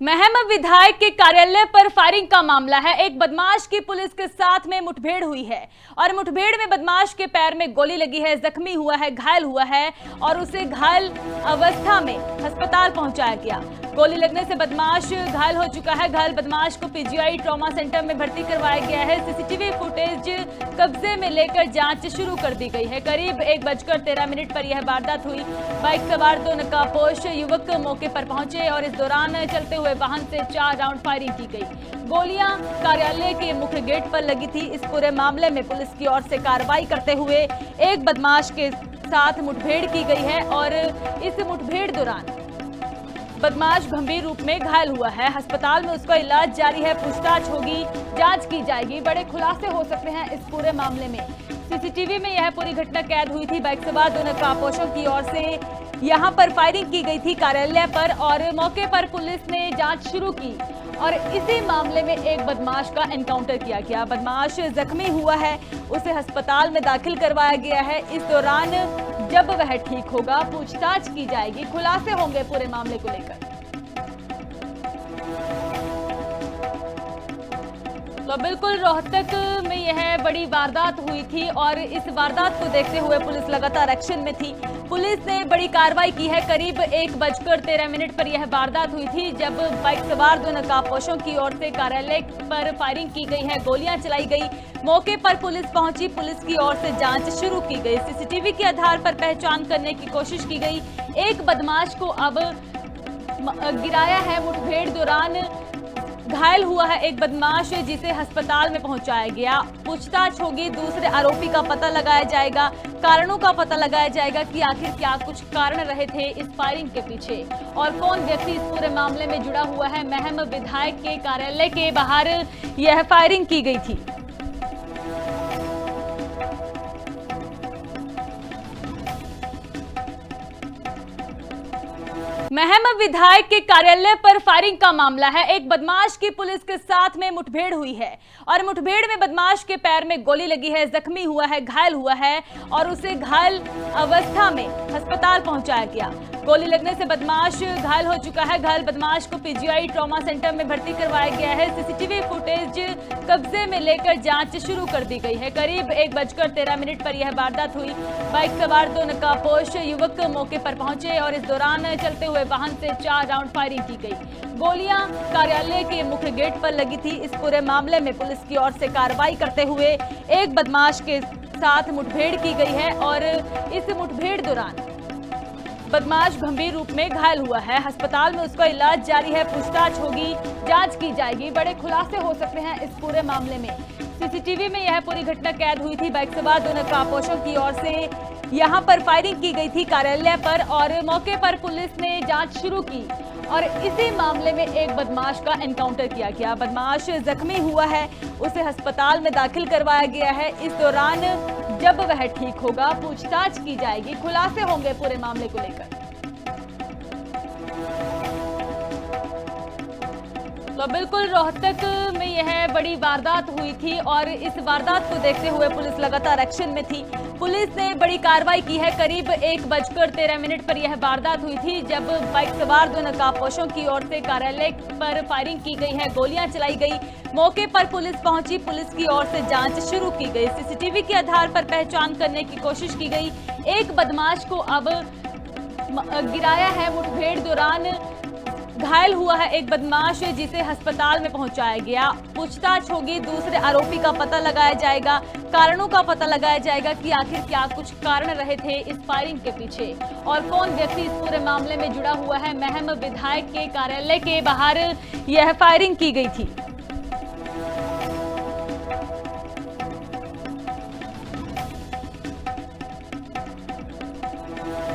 महम विधायक के कार्यालय पर फायरिंग का मामला है। एक बदमाश की पुलिस के साथ में मुठभेड़ हुई है और मुठभेड़ में बदमाश के पैर में गोली लगी है, जख्मी हुआ है, घायल हुआ है और उसे घायल अवस्था में अस्पताल पहुंचाया गया। गोली लगने से बदमाश घायल हो चुका है। घायल बदमाश को पीजीआई ट्रॉमा सेंटर में भर्ती करवाया गया है। सीसीटीवी फुटेज कब्जे में लेकर जांच शुरू कर दी गई है। करीब 1:13 पर यह वारदात हुई। बाइक सवार 2 नकाबपोश युवक मौके पर पहुंचे और इस दौरान चलते हुए वाहन से 4 राउंड फायरिंग की गई। गोलियां कार्यालय के मुख्य गेट पर लगी थी। इस पूरे मामले में पुलिस की ओर से कार्रवाई करते हुए एक बदमाश के साथ मुठभेड़ की गई है और इस मुठभेड़ दौरान बदमाश गंभीर रूप में घायल हुआ है। अस्पताल में उसका इलाज जारी है। पूछताछ होगी, जांच की जाएगी। बड़े खुलासे हो सकते हैं इस पूरे मामले में। सीसीटीवी में यह पूरी घटना कैद हुई थी। बाइक सवार 2 नकाबपोशों की ओर से यहां पर फायरिंग की गई थी कार्यालय पर और मौके पर पुलिस ने जांच शुरू की और इसी मामले में एक बदमाश का एनकाउंटर किया गया। बदमाश जख्मी हुआ है, उसे अस्पताल में दाखिल करवाया गया है। इस दौरान जब वह ठीक होगा पूछताछ की जाएगी, खुलासे होंगे पूरे मामले को लेकर। तो बिल्कुल रोहतक में यह बड़ी वारदात हुई थी और इस वारदात को देखते हुए पुलिस लगातार एक्शन में थी। पुलिस ने बड़ी कार्रवाई की है। करीब 1:13 पर यह वारदात हुई थी जब बाइक सवार 2 नकाबपोशों की ओर से कार्यालय पर फायरिंग की गई है, गोलियां चलाई गई। मौके पर पुलिस पहुंची, पुलिस की ओर से जांच शुरू की गई। सीसीटीवी के आधार पर पहचान करने की कोशिश की गई। एक बदमाश को अब गिराया है मुठभेड़ दौरान। घायल हुआ है एक बदमाश जिसे अस्पताल में पहुंचाया गया। पूछताछ होगी, दूसरे आरोपी का पता लगाया जाएगा, कारणों का पता लगाया जाएगा कि आखिर क्या कुछ कारण रहे थे इस फायरिंग के पीछे और कौन व्यक्ति इस पूरे मामले में जुड़ा हुआ है। महम विधायक के कार्यालय के बाहर यह फायरिंग की गई थी। महम विधायक के कार्यालय पर फायरिंग का मामला है। एक बदमाश की पुलिस के साथ में मुठभेड़ हुई है और मुठभेड़ में बदमाश के पैर में गोली लगी है, जख्मी हुआ है, घायल हुआ है और उसे घायल अवस्था में अस्पताल पहुंचाया गया। गोली लगने से बदमाश घायल हो चुका है। घायल बदमाश को पीजीआई ट्रॉमा सेंटर में भर्ती करवाया गया है। सीसीटीवी फुटेज कब्जे में लेकर जांच शुरू कर दी गई है। करीब 1:13 पर यह वारदात हुई। बाइक सवार 2 नकाबपोश युवक मौके पर पहुंचे और इस दौरान चलते हुए वाहन से 4 राउंड फायरिंग की गई। गोलियां कार्यालय के मुख्य गेट पर लगी थी। इस पूरे मामले में पुलिस की ओर से कार्रवाई करते हुए एक बदमाश के साथ मुठभेड़ की गई है और इस मुठभेड़ दौरान बदमाश गंभीर रूप में घायल हुआ है। अस्पताल में उसका इलाज जारी है। पूछताछ होगी, जांच की जाएगी। बड़े खुलासे हो सकते हैं इस पूरे मामले में। सीसीटीवी में यह पूरी घटना कैद हुई थी। बाइक सवार 2 नकाबपोशों की ओर से यहां पर फायरिंग की गई थी कार्यालय पर और मौके पर पुलिस ने जांच शुरू की और इसी मामले में एक बदमाश का एनकाउंटर किया गया। बदमाश जख्मी हुआ है, उसे अस्पताल में दाखिल करवाया गया है। इस दौरान जब वह ठीक होगा पूछताछ की जाएगी, खुलासे होंगे पूरे मामले को लेकर। तो बिल्कुल रोहतक में यह बड़ी वारदात हुई थी और इस वारदात को देखते हुए पुलिस लगातार एक्शन में थी। पुलिस ने बड़ी कार्रवाई की है। करीब 1:13 पर यह वारदात हुई थी जब बाइक सवार 2 नकाबपोशों की ओर से कार्यालय पर फायरिंग की गई है, गोलियां चलाई गई। मौके पर पुलिस पहुंची, पुलिस की ओर से जांच शुरू की गई। सीसीटीवी के आधार पर पहचान करने की कोशिश की गई। एक बदमाश को अब गिराया है मुठभेड़ दौरान। घायल हुआ है एक बदमाश जिसे अस्पताल में पहुंचाया गया। पूछताछ होगी, दूसरे आरोपी का पता लगाया जाएगा, कारणों का पता लगाया जाएगा कि आखिर क्या कुछ कारण रहे थे इस फायरिंग के पीछे और कौन व्यक्ति इस पूरे मामले में जुड़ा हुआ है। महम विधायक के कार्यालय के बाहर यह फायरिंग की गई थी।